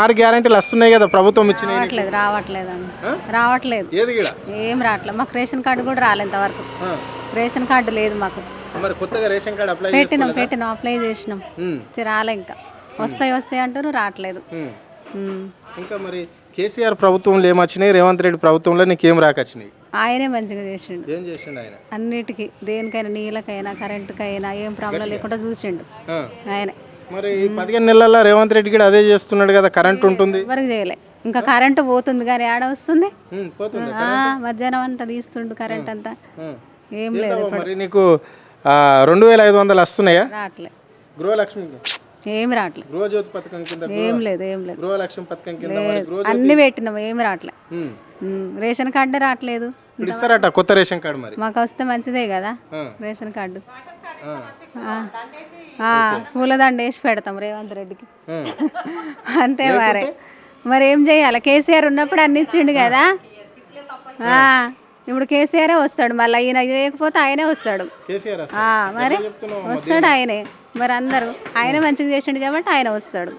6 గ్యారెంటీలు వస్తున్నాయి కదా ప్రభుత్వం ఇచ్చినాయి. రావట్లేదండి రావట్లేదు. ఏది కూడా ఏం రావట్లేదు. మాకు రేషన్ కార్డు కూడా రాలేదు ఇంతవరకు. రేషన్ కార్డు లేదు మాకు. మరి కొత్తగా రేషన్ కార్డు అప్లై పెట్టినాం అప్లై చేసినాం. రాలే ఇంకా. వస్తాయి అంటారు, రావట్లేదు. ఇంకా మరి కేసీఆర్ ప్రభుత్వంలో ఏమొచ్చినాయి, రేవంత్ రెడ్డి ప్రభుత్వంలో నీకేం రాకొచ్చినాయి? ఆయనే మంచిగా చేసిండు. ఏం చేసిండు ఆయన? అన్నిటికీ, దేనికైనా, నీళ్ళకైనా కరెంటుకైనా ఏం ప్రాబ్లం లేకుండా చూసిండు ఆయనే. మరి 15 నెలల్లో రేవంత్ రెడ్డి కూడా అదే చేస్తున్నాడు కదా, కరెంట్ ఉంటుంది. ఎవరికి చేయలే. ఇంకా కరెంటు పోతుంది కానీ ఆడ వస్తుంది. మధ్యాహ్నం అంతా తీస్తుండు కరెంట్ అంతా. ఏం లేదు. మరి నీకు 2500 వస్తున్నాయా? రావట్లే. గృహలక్ష్మి ఏం రావట్లేదు. గృహజ్యోతి పథకం కింద ఏం లేదు. గృహలక్ష్మి పథకం కింద అన్ని పెట్టినాం, ఏం రావట్లే. రేషన్ కార్డు రావట్లేదు. ఇస్తారట కొత్త రేషన్ కార్డు. మరి మాకు వస్తే మంచిదే కదా రేషన్ కార్డు. పూలదండ వేసి పెడతాం రేవంత్ రెడ్డికి. అంతే. మరి ఏం చేయాలి? కేసీఆర్ ఉన్నప్పుడు అన్ని ఇచ్చిండు కదా. ఇప్పుడు కేసీఆరే వస్తాడు. మళ్ళీ ఈయన చేయకపోతే ఆయనే వస్తాడు. మరి వస్తాడు ఆయనే. మరి అందరూ ఆయన మంచిగా చేసిండు కాబట్టి ఆయన వస్తాడు.